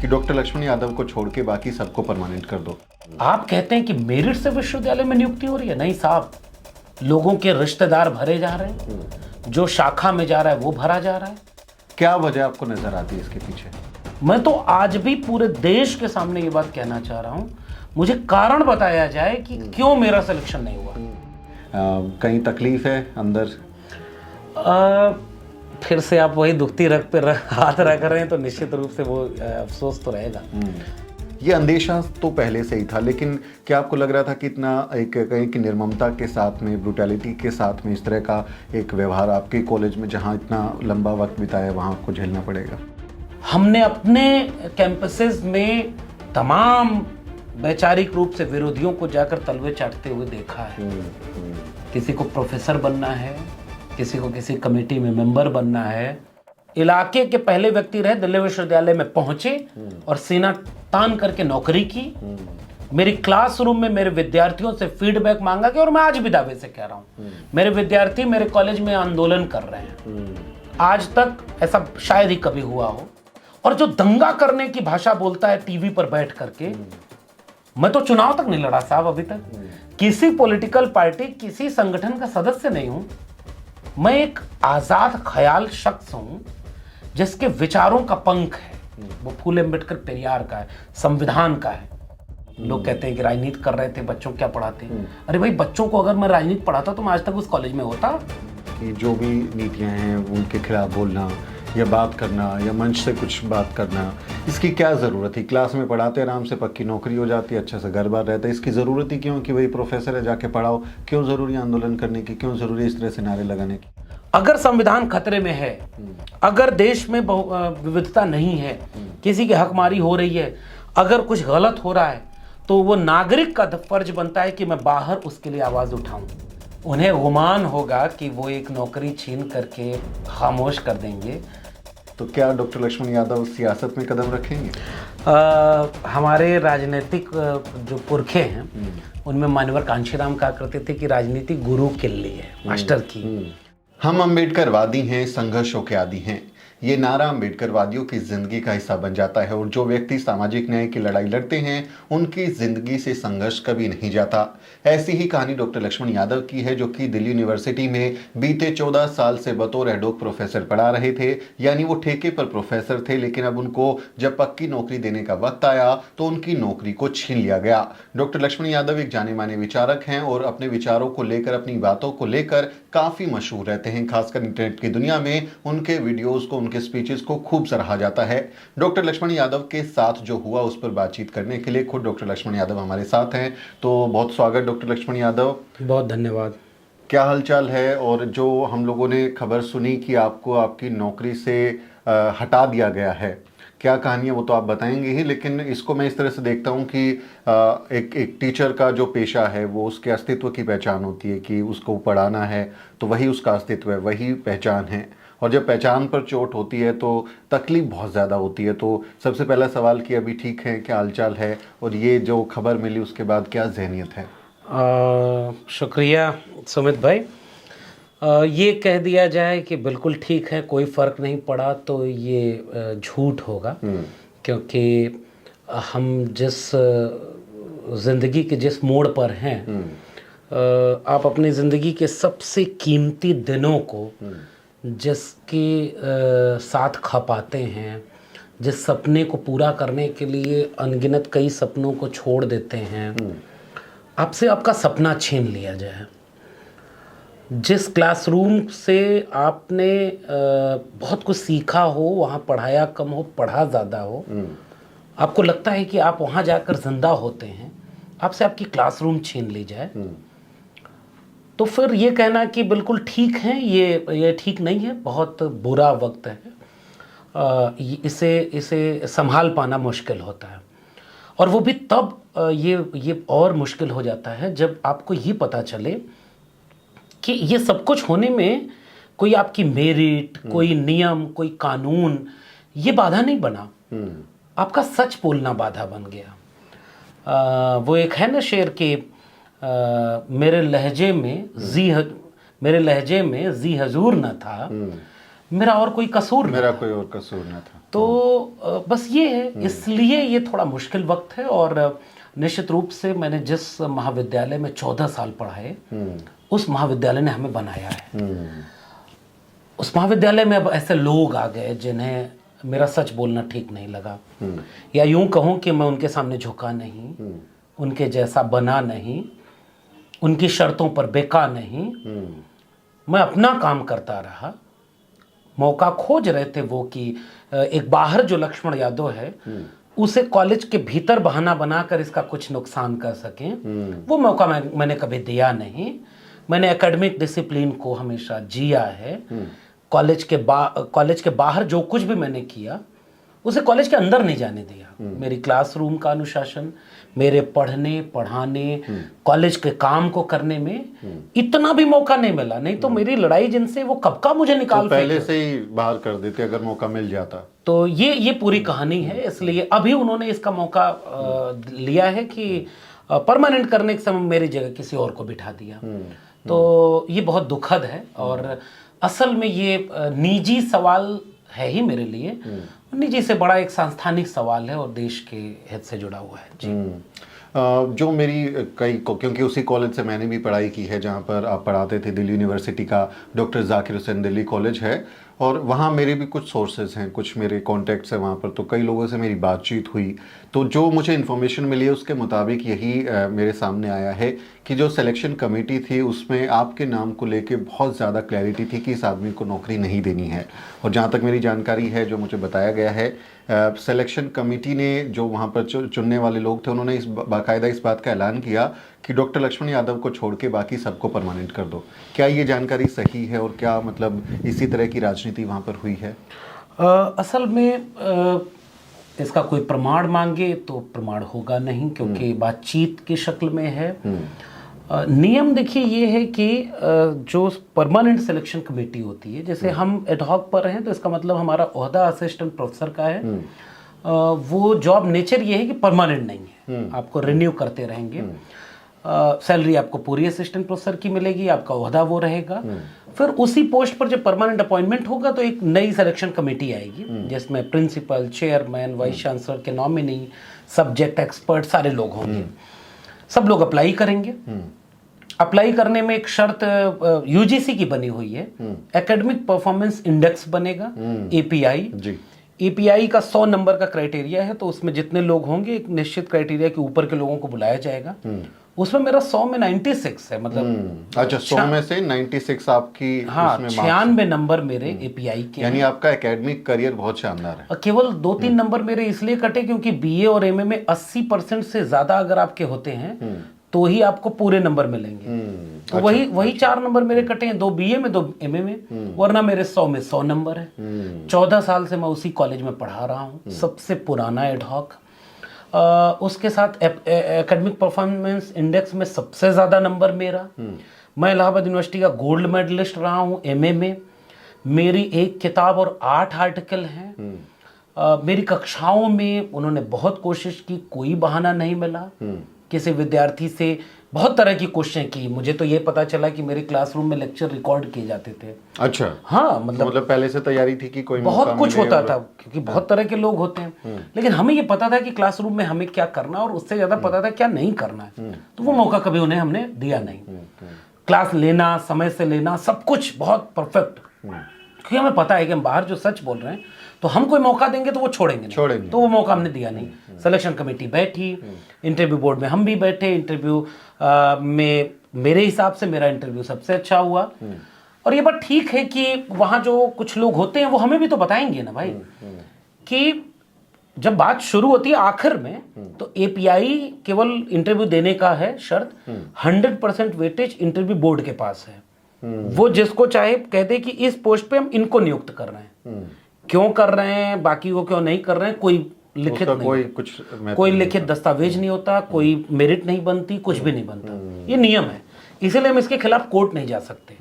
कि डॉक्टर लक्ष्मण यादव को छोड़ के बाकी सबको परमानेंट कर दो? आप कहते हैं कि मेरिट से विश्वविद्यालय में नियुक्ति हो रही है? नहीं साहब, लोगों के रिश्तेदार भरे जा रहे हैं, जो शाखा में जा रहा है वो भरा जा रहा है। क्या वजह आपको नजर आती है इसके पीछे? मैं तो आज भी पूरे देश के सामने ये बात कहना चाह रहा हूं, मुझे कारण बताया जाए कि क्यों मेरा सिलेक्शन नहीं हुआ। कहीं तकलीफ है अंदर? फिर से आप वही दुखती रग पे हाथ रख रहे हैं तो निश्चित रूप से वो अफसोस तो रहेगा। ये अंदेशा तो पहले से ही था, लेकिन क्या आपको लग रहा था कि इतना एक कहीं की निर्ममता के साथ में, ब्रूटैलिटी के साथ में इस तरह का एक व्यवहार आपके कॉलेज में जहाँ इतना लंबा वक्त बिताया वहाँ आपको झेलना पड़ेगा? हमने अपने कैंपसेस में तमाम वैचारिक रूप से विरोधियों को जाकर तलवे चाटते हुए देखा है। किसी को प्रोफेसर बनना है, किसी को किसी कमेटी में मेंबर बनना है। इलाके के पहले व्यक्ति रहे, दिल्ली विश्वविद्यालय में पहुंचे और सीना तान करके नौकरी की। मेरी क्लासरूम में मेरे विद्यार्थियों से फीडबैक मांगा गया और मैं आज भी दावे से कह रहा हूं, मेरे विद्यार्थी मेरे कॉलेज में आंदोलन कर रहे हैं। आज तक ऐसा शायद ही कभी हुआ हो। और जो दंगा करने की भाषा बोलता है टीवी पर बैठ करके, मैं तो चुनाव तक नहीं लड़ा साहब अभी तक, किसी पॉलिटिकल पार्टी, किसी संगठन का सदस्य नहीं हूं। मैं एक आजाद ख्याल शख्स हूं जिसके विचारों का पंख है, वो फूले अम्बेडकर पेरियार का है, संविधान का है। लोग कहते हैं कि राजनीति कर रहे थे, बच्चों क्या पढ़ाते हैं? अरे भाई, बच्चों को अगर मैं राजनीति पढ़ाता तो मैं आज तक उस कॉलेज में होता। कि जो भी नीतियां हैं उनके खिलाफ बोलना या बात करना या मंच से कुछ बात करना, इसकी क्या ज़रूरत थी? क्लास में पढ़ाते आराम से पक्की नौकरी हो जाती, अच्छे से घर बार रहता है। इसकी ज़रूरत ही क्यों कि भाई प्रोफेसर है, जाके पढ़ाओ? क्यों ज़रूरी आंदोलन करने की? क्यों ज़रूरी इस तरह से नारे लगाने की? अगर संविधान खतरे में है, अगर देश में विविधता नहीं है, किसी की हकमारी हो रही है, अगर कुछ गलत हो रहा है, तो वो नागरिक का फर्ज बनता है कि मैं बाहर उसके लिए आवाज़ उठाऊं। उन्हें गुमान होगा कि वो एक नौकरी छीन करके खामोश कर देंगे। तो क्या डॉक्टर लक्ष्मण यादव सियासत में कदम रखेंगे? हमारे राजनीतिक जो पुरखे हैं उनमें मान्यवर कांशीराम कहा करते थे कि राजनीति गुरु के लिए है, मास्टर की। हम अम्बेडकरवादी हैं, संघर्षों के आदी हैं। ये नारा अम्बेडकरवादियों की जिंदगी का हिस्सा बन जाता है और जो व्यक्ति सामाजिक न्याय की लड़ाई लड़ते हैं उनकी जिंदगी से संघर्ष कभी नहीं जाता। ऐसी ही कहानी डॉक्टर लक्ष्मण यादव की है, जो कि दिल्ली यूनिवर्सिटी में बीते 14 साल से बतौर एडोक प्रोफेसर पढ़ा रहे थे। यानी वो ठेके पर प्रोफेसर थे, लेकिन अब उनको जब पक्की नौकरी देने का वक्त आया तो उनकी नौकरी को छीन लिया गया। डॉक्टर लक्ष्मण यादव एक जाने माने विचारक हैं और अपने विचारों को लेकर, अपनी बातों को लेकर काफ़ी मशहूर रहते हैं। खासकर इंटरनेट की दुनिया में उनके वीडियोज़ को, उनके स्पीचेस को खूब सराहा जाता है। डॉक्टर लक्ष्मण यादव के साथ जो हुआ उस पर बातचीत करने के लिए खुद डॉक्टर लक्ष्मण यादव हमारे साथ हैं। तो बहुत स्वागत डॉक्टर लक्ष्मण यादव। बहुत धन्यवाद। क्या हालचाल है? और जो हम लोगों ने खबर सुनी कि आपको आपकी नौकरी से हटा दिया गया है, क्या कहानी है वो तो आप बताएंगे ही, लेकिन इसको मैं इस तरह से देखता हूँ कि एक टीचर का जो पेशा है वो उसके अस्तित्व की पहचान होती है कि उसको पढ़ाना है, तो वही उसका अस्तित्व है, वही पहचान है। और जब पहचान पर चोट होती है तो तकलीफ बहुत ज़्यादा होती है। तो सबसे पहला सवाल कि अभी ठीक है, क्या हालचाल है, और ये जो खबर मिली उसके बाद क्या ज़हनियत है? शुक्रिया सुमित भाई। ये कह दिया जाए कि बिल्कुल ठीक है, कोई फ़र्क नहीं पड़ा, तो ये झूठ होगा। क्योंकि हम जिस ज़िंदगी के जिस मोड़ पर हैं, आप अपनी ज़िंदगी के सबसे कीमती दिनों को जिसके साथ खपाते हैं, जिस सपने को पूरा करने के लिए अनगिनत कई सपनों को छोड़ देते हैं, आपसे आपका सपना छीन लिया जाए। जिस क्लासरूम से आपने बहुत कुछ सीखा हो, वहाँ पढ़ाया कम हो, पढ़ा ज़्यादा हो, आपको लगता है कि आप वहाँ जाकर जिंदा होते हैं, आपसे आपकी क्लासरूम छीन ली जाए, तो फिर ये कहना कि बिल्कुल ठीक है, ये ठीक नहीं है। बहुत बुरा वक्त है। इसे संभाल पाना मुश्किल होता है, और वो भी तब ये और मुश्किल हो जाता है जब आपको ये पता चले कि ये सब कुछ होने में कोई आपकी मेरिट, कोई नियम, कोई कानून ये बाधा नहीं बना, आपका सच बोलना बाधा बन गया। वो एक है ना शेर कि मेरे लहजे में जी हजूर न था, मेरा और कोई कसूर नहीं मेरा था। कोई और कसूर न था। तो बस ये है, इसलिए ये थोड़ा मुश्किल वक्त है। और निश्चित रूप से मैंने जिस महाविद्यालय में 14 साल पढ़ाए, उस महाविद्यालय ने हमें बनाया है। उस महाविद्यालय में अब ऐसे लोग आ गए जिन्हें मेरा सच बोलना ठीक नहीं लगा, या यूं कहूं कि मैं उनके सामने झुका नहीं, उनके जैसा बना नहीं, उनकी शर्तों पर बेका नहीं। मैं अपना काम करता रहा। मौका खोज रहे थे वो कि एक बाहर जो लक्ष्मण यादव है उसे कॉलेज के भीतर बहाना बनाकर इसका कुछ नुकसान कर सकें, वो मौका मैंने कभी दिया नहीं। मैंने एकेडमिक डिसिप्लिन को हमेशा जिया है। कॉलेज के बाहर जो कुछ भी मैंने किया उसे कॉलेज के अंदर नहीं जाने दिया। मेरी क्लासरूम का अनुशासन, मेरे पढ़ने पढ़ाने, कॉलेज के काम को करने में इतना भी मौका नहीं मिला। नहीं तो मेरी लड़ाई जिनसे वो कब का मुझे निकाल तो पहले से ही बाहर कर देते अगर मौका मिल जाता। तो ये पूरी कहानी है। इसलिए अभी उन्होंने इसका मौका लिया है कि परमानेंट करने के समय मेरी जगह किसी और को बिठा दिया। तो ये बहुत दुखद है। और असल में ये निजी सवाल है ही मेरे लिए, निजी से बड़ा एक सांस्थानिक सवाल है और देश के हित से जुड़ा हुआ है जी। जो मेरी क्योंकि उसी कॉलेज से मैंने भी पढ़ाई की है जहाँ पर आप पढ़ाते थे, दिल्ली यूनिवर्सिटी का डॉक्टर जाकिर हुसैन दिल्ली कॉलेज है, और वहाँ मेरे भी कुछ सोर्सेज हैं, कुछ मेरे कॉन्टैक्ट्स हैं वहाँ पर। तो कई लोगों से मेरी बातचीत हुई, तो जो मुझे इन्फॉर्मेशन मिली है उसके मुताबिक यही मेरे सामने आया है कि जो सिलेक्शन कमेटी थी उसमें आपके नाम को लेके बहुत ज़्यादा क्लैरिटी थी कि इस आदमी को नौकरी नहीं देनी है। और जहाँ तक मेरी जानकारी है, जो मुझे बताया गया है, सिलेक्शन कमेटी ने जो वहाँ पर चुनने वाले लोग थे उन्होंने बाकायदा इस बात का ऐलान किया कि डॉक्टर लक्ष्मण यादव को छोड़ के बाकी सबको परमानेंट कर दो। क्या ये जानकारी सही है और क्या मतलब इसी तरह की राजनीति वहाँ पर हुई है? असल में इसका कोई प्रमाण मांगे तो प्रमाण होगा नहीं, क्योंकि बातचीत की शक्ल में है। नियम देखिए ये है कि जो परमानेंट सिलेक्शन कमेटी होती है, जैसे हम एडहॉक पर हैं तो इसका मतलब हमारा ओहदा असिस्टेंट प्रोफेसर का है। वो जॉब नेचर ये है कि परमानेंट नहीं है, आपको रिन्यू करते रहेंगे। सैलरी आपको पूरी असिस्टेंट प्रोफेसर की मिलेगी, आपका ओहदा वो रहेगा। फिर उसी पोस्ट पर जब परमानेंट अपॉइंटमेंट होगा तो एक नई सिलेक्शन कमेटी आएगी जिसमें प्रिंसिपल, चेयरमैन, वाइस चांसलर के नॉमिनी, सब्जेक्ट एक्सपर्ट सारे लोग होंगे। सब लोग अप्लाई करेंगे। अप्लाई करने में एक शर्त यूजीसी की बनी हुई है, एकेडमिक परफॉर्मेंस इंडेक्स बनेगा, एपीआई। एपीआई का 100 नंबर का क्राइटेरिया है, तो उसमें जितने लोग होंगे एक निश्चित क्राइटेरिया के ऊपर के लोगों को बुलाया जाएगा। उसमें मेरा 100 में 96 है, मतलब अच्छा 100 में से 96 आपकी। हाँ, 96 नंबर मेरे एपीआई के, यानी आपका एकेडमिक करियर बहुत शानदार है। केवल 2-3 नंबर मेरे इसलिए कटे क्योंकि बीए और एमए में 80% से ज्यादा अगर आपके होते हैं तो ही आपको पूरे नंबर मिलेंगे। तो वही 4 नंबर मेरे कटे हैं, 2 बीए में 2 एमए में, वरना मेरे 100 में 100 नंबर है। 14 साल से मैं उसी कॉलेज में पढ़ा रहा हूँ, सबसे पुराना एडहॉक। उसके साथ एकेडमिक परफॉर्मेंस इंडेक्स में सबसे ज्यादा नंबर मेरा। मैं इलाहाबाद यूनिवर्सिटी का गोल्ड मेडलिस्ट रहा हूँ एमए में। मेरी 1 किताब और 8 आर्टिकल हैं। मेरी कक्षाओं में उन्होंने बहुत कोशिश की, कोई बहाना नहीं मिला। किसी विद्यार्थी से बहुत तरह की कोशिशें की। मुझे तो ये पता चला कि मेरे क्लासरूम में लेक्चर रिकॉर्ड किए जाते थे। अच्छा। हाँ, मतलब पहले से तैयारी थी कि कोई बहुत कुछ होता था, क्योंकि बहुत तरह के लोग होते हैं। लेकिन हमें ये पता था कि क्लासरूम में हमें क्या करना, और उससे ज्यादा पता था क्या नहीं करना है। तो वो मौका कभी उन्हें हमने दिया नहीं। क्लास लेना, समय से लेना, सब कुछ बहुत परफेक्ट, क्योंकि हमें पता है कि हम बाहर जो सच बोल रहे हैं तो हम कोई मौका देंगे तो वो छोड़ेंगे नहीं। तो वो मौका हमने दिया नहीं। सिलेक्शन कमेटी बैठी, इंटरव्यू बोर्ड में हम भी बैठे। इंटरव्यू में मेरे हिसाब से मेरा इंटरव्यू सबसे अच्छा हुआ। और ये बात ठीक है कि वहाँ जो कुछ लोग होते हैं वो हमें भी तो बताएंगे ना भाई, कि जब बात शुरू होती है आखिर में, तो एपीआई केवल इंटरव्यू देने का है शर्त, 100% वेटेज इंटरव्यू बोर्ड के पास है। वो जिसको चाहे कहते कि इस पोस्ट पे हम इनको नियुक्त कर रहे हैं, क्यों कर रहे हैं, बाकी को क्यों नहीं कर रहे हैं, कोई लिखित नहीं, कोई लिखित दस्तावेज नहीं होता, कोई मेरिट नहीं बनती, कुछ भी नहीं बनता। ये नियम है, इसीलिए हम इसके खिलाफ कोर्ट नहीं जा सकते,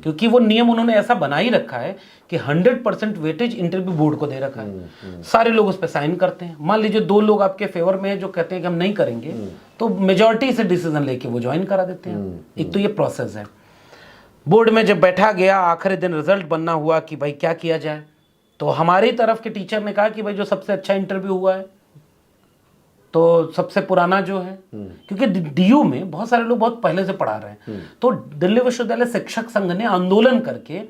क्योंकि वो नियम उन्होंने ऐसा बना ही रखा है कि 100% वेटेज इंटरव्यू बोर्ड को दे रखा है। सारे लोग उस पर साइन करते हैं। मान लीजिए 2 लोग आपके फेवर में है जो कहते हैं कि हम नहीं करेंगे, तो मेजॉरिटी से डिसीजन लेके वो ज्वाइन करा देते हैं। एक तो ये प्रोसेस है। बोर्ड में जब बैठा गया, आखिरी दिन रिजल्ट बनना हुआ कि भाई क्या किया जाए, तो हमारी तरफ के टीचर ने कहा कि भाई जो सबसे अच्छा इंटरव्यू हुआ है तो सबसे पुराना जो है, क्योंकि डीयू में बहुत सारे लोग बहुत पहले से पढ़ा रहे हैं, तो दिल्ली विश्वविद्यालय शिक्षक संघ ने आंदोलन करके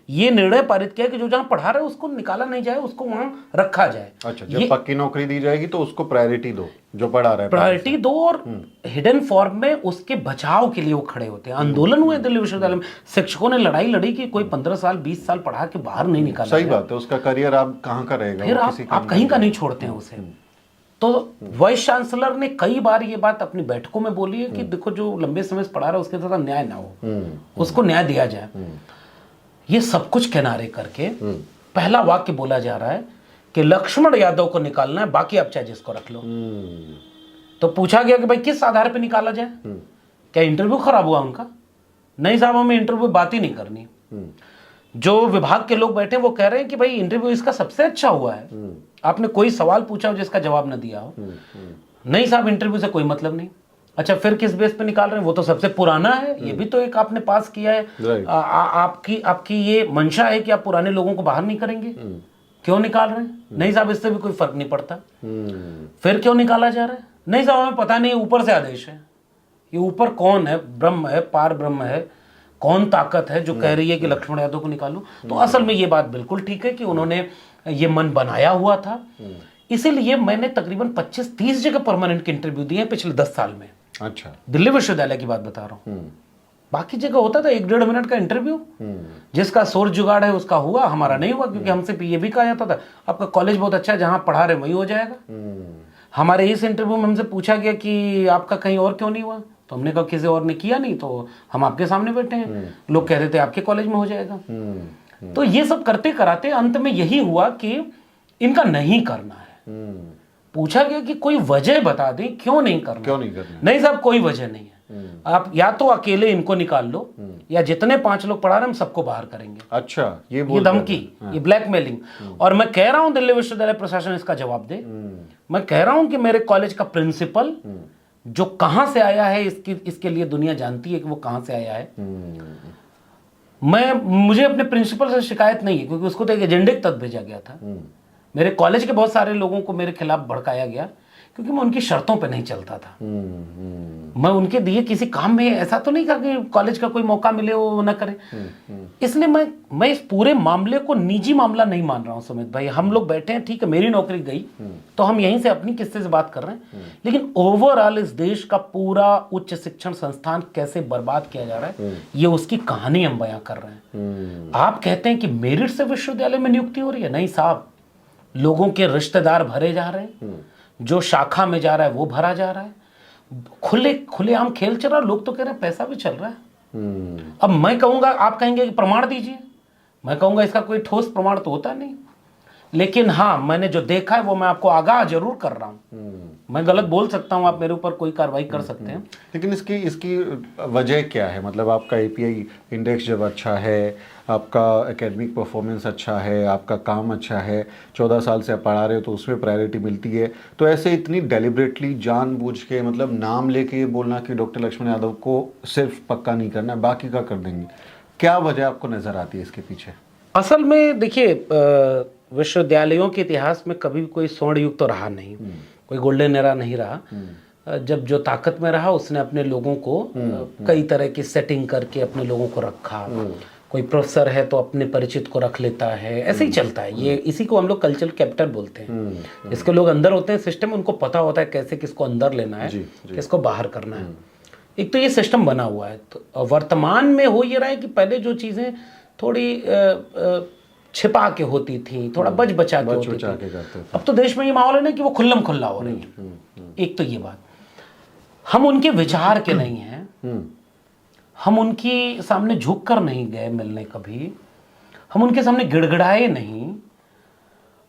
ये निर्णय पारित किया कि जो जहां पढ़ा रहे उसको निकाला नहीं जाए, उसको वहां रखा जाए। अच्छा, जब पक्की नौकरी दी जाएगी तो उसको प्रायोरिटी दो, जो पढ़ा रहा है प्रायोरिटी दो, और हिडन फॉर्म में उसके बचाव के लिए वो खड़े होते हैं। आंदोलन हुए दिल्ली विश्वविद्यालय में, शिक्षकों ने लड़ाई लड़ी कि कोई 15 साल 20 साल पढ़ा के बाहर नहीं निकाला। सही बात है, उसका करियर आप कहाँ का रहेगा, फिर आप कहीं का नहीं छोड़ते हैं उसे। तो वाइस चांसलर ने कई बार ये बात अपनी बैठकों में बोली है कि देखो जो लंबे समय से पढ़ा रहा है उसके साथ न्याय ना हो, उसको न्याय दिया जाए। ये सब कुछ किनारे करके पहला वाक्य बोला जा रहा है कि लक्ष्मण यादव को निकालना है, बाकी आप चाहे जिसको रख लो। तो पूछा गया कि भाई किस आधार पर निकाला जाए, क्या इंटरव्यू खराब हुआ उनका? नहीं साहब, हमें इंटरव्यू बात ही नहीं करनी। जो विभाग के लोग बैठे वो कह रहे हैं कि भाई इंटरव्यू इसका सबसे अच्छा हुआ है, आपने कोई सवाल पूछा हो जिसका जवाब न दिया हो। नहीं साहब, इंटरव्यू से कोई मतलब नहीं। अच्छा, फिर किस बेस पे निकाल रहे हैं? वो तो सबसे पुराना है, ये भी तो एक आपने पास किया है। आपकी ये मंशा है कि आप पुराने लोगों को बाहर नहीं करेंगे, क्यों निकाल रहे हैं? नहीं साहब, इससे भी कोई फर्क नहीं पड़ता। फिर क्यों निकाला जा रहा है? नहीं साहब, हमें पता नहीं, ऊपर से आदेश है। ये ऊपर कौन है? ब्रह्म है, पार ब्रह्म है, कौन ताकत है जो कह रही है कि लक्ष्मण यादव को निकालो? तो असल में ये बात बिल्कुल ठीक है कि उन्होंने ये मन बनाया हुआ था। इसीलिए मैंने तकरीबन 25-30 जगह परमानेंट के इंटरव्यू दिए हैं पिछले 10 साल में। अच्छा, दिल्ली विश्वविद्यालय की बात बता रहा हूँ। बाकी जगह होता था 1-1.5 मिनट का इंटरव्यू, जिसका सोर्स जुगाड़ है उसका हुआ, हमारा नहीं हुआ, क्योंकि हमसे ये भी कहा जाता था आपका कॉलेज बहुत अच्छा है, जहां पढ़ा रहे वही हो जाएगा। हमारे इस इंटरव्यू में हमसे पूछा गया कि आपका कहीं और क्यों नहीं हुआ, तो हमने कहा किसी और ने किया नहीं, तो हम आपके सामने बैठे हैं। लोग कह रहे थे आपके कॉलेज में हो जाएगा। तो ये सब करते कराते अंत में यही हुआ कि इनका नहीं करना है। पूछा गया कि कोई वजह बता दें क्यों नहीं करना। क्यों नहीं करना? नहीं साहब, कोई वजह नहीं है। आप या तो अकेले इनको निकाल लो, या जितने 5 लोग पढ़ा रहे हैं हम सबको बाहर करेंगे। अच्छा, ये धमकी, ये ब्लैकमेलिंग। और मैं कह रहा हूं दिल्ली विश्वविद्यालय प्रशासन इसका जवाब दे। मैं कह रहा हूं कि मेरे कॉलेज का प्रिंसिपल जो कहां से आया है, इसके लिए दुनिया जानती है कि वो कहां से आया है। मुझे अपने प्रिंसिपल से शिकायत नहीं है, क्योंकि उसको तो एक एजेंडे के तहत भेजा गया था। मेरे कॉलेज के बहुत सारे लोगों को मेरे खिलाफ भड़काया गया, क्योंकि मैं उनकी शर्तों पे नहीं चलता था। मैं उनके दिए किसी काम में ऐसा तो नहीं कर कि कॉलेज का कोई मौका मिले वो न करे। इसलिए मैं इस पूरे मामले को निजी मामला नहीं मान रहा हूं सुमित भाई। हम लोग बैठे हैं, ठीक है, मेरी नौकरी गई तो हम यहीं से अपनी किस्से से बात कर रहे हैं, लेकिन ओवरऑल इस देश का पूरा उच्च शिक्षण संस्थान कैसे बर्बाद किया जा रहा है, ये उसकी कहानी हम बयां कर रहे हैं। आप कहते हैं कि मेरिट से विश्वविद्यालय में नियुक्ति हो रही है। नहीं साहब, लोगों के रिश्तेदार भरे जा रहे हैं, जो शाखा में जा रहा है वो भरा जा रहा है, खुलेआम खेल चल रहा है। लोग तो कह रहे हैं पैसा भी चल रहा है। अब मैं कहूंगा, आप कहेंगे कि प्रमाण दीजिए, मैं कहूंगा इसका कोई ठोस प्रमाण तो होता नहीं, लेकिन हाँ, मैंने जो देखा है वो मैं आपको आगाह जरूर कर रहा हूँ। मैं गलत बोल सकता हूँ, आप मेरे ऊपर कोई कार्रवाई कर सकते हैं। लेकिन इसकी वजह क्या है? मतलब आपका एपीआई इंडेक्स जब अच्छा है, आपका एकेडमिक परफॉर्मेंस अच्छा है, आपका काम अच्छा है, 14 साल से आप पढ़ा रहे हो तो उसमें प्रायोरिटी मिलती है, तो ऐसे इतनी डेलिबरेटली जानबूझ के मतलब नाम लेके बोलना कि डॉक्टर लक्ष्मण यादव को सिर्फ पक्का नहीं करना, बाकी का कर देंगे, क्या वजह आपको नज़र आती है इसके पीछे? असल में देखिए, विश्वविद्यालयों के इतिहास में कभी कोई स्वर्ण युग तो रहा नहीं, कोई गोल्डन एरा नहीं रहा। जब जो ताकत में रहा उसने अपने लोगों को कई तरह की सेटिंग करके अपने लोगों को रखा। कोई प्रोफेसर है तो अपने परिचित को रख लेता है, ऐसे ही चलता है ये। इसी को हम लोग कल्चरल कैपिटल बोलते हैं। इसके लोग अंदर होते हैं सिस्टम, उनको पता होता है कैसे किसको अंदर लेना है, किसको बाहर करना है। एक तो ये सिस्टम बना हुआ है। तो वर्तमान में हो ये रहा है कि पहले जो चीज़ें थोड़ी छिपा के होती थी, थोड़ा बच बचा के होती थी, अब तो देश में ये माहौल है ना कि वो खुल्लम खुल्ला हो रही है। एक तो ये बात, हम उनके विचार के नहीं हैं, हम उनकी सामने झुक कर नहीं गए मिलने कभी, हम उनके सामने गिड़गिड़ाए नहीं,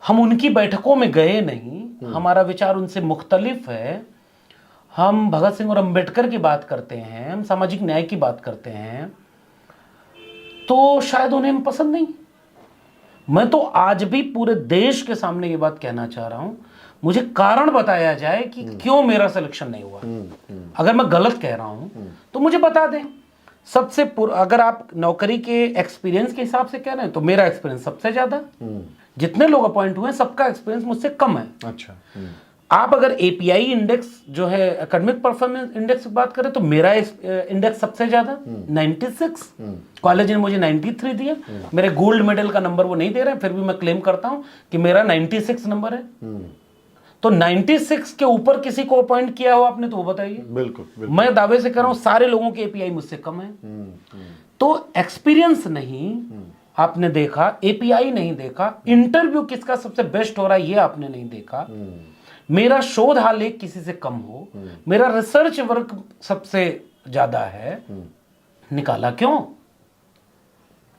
हम उनकी बैठकों में गए नहीं, हमारा विचार उनसे मुख्तलिफ है। हम भगत सिंह और अंबेडकर की बात करते हैं, हम सामाजिक न्याय की बात करते हैं, तो शायद उन्हें हम पसंद नहीं। मैं तो आज भी पूरे देश के सामने ये बात कहना चाह रहा हूं, मुझे कारण बताया जाए कि क्यों मेरा सिलेक्शन नहीं हुआ। अगर मैं गलत कह रहा हूं तो मुझे बता दें। अगर आप नौकरी के एक्सपीरियंस के हिसाब से कह रहे हैं तो मेरा एक्सपीरियंस सबसे ज्यादा। जितने लोग अपॉइंट हुए हैं सबका एक्सपीरियंस मुझसे कम है। अच्छा। आप अगर एपीआई इंडेक्स जो है एकेडमिक परफॉर्मेंस इंडेक्स की बात करें तो मेरा इंडेक्स सबसे ज्यादा 96। कॉलेज ने मुझे 93 दिया। मेरे गोल्ड मेडल का नंबर वो नहीं दे रहे हैं, फिर भी मैं क्लेम करता हूं कि मेरा 96 नंबर है। तो 96 के ऊपर किसी को अपॉइंट किया हो आपने तो वो बताइए। बिल्कुल। मैं दावे से कर रहा हूं सारे लोगों के एपीआई मुझसे कम है। तो एक्सपीरियंस नहीं आपने देखा, एपीआई नहीं देखा, इंटरव्यू किसका सबसे बेस्ट हो रहा है ये आपने नहीं देखा, मेरा शोध आलेख किसी से कम हो, मेरा रिसर्च वर्क सबसे ज्यादा है, निकाला क्यों?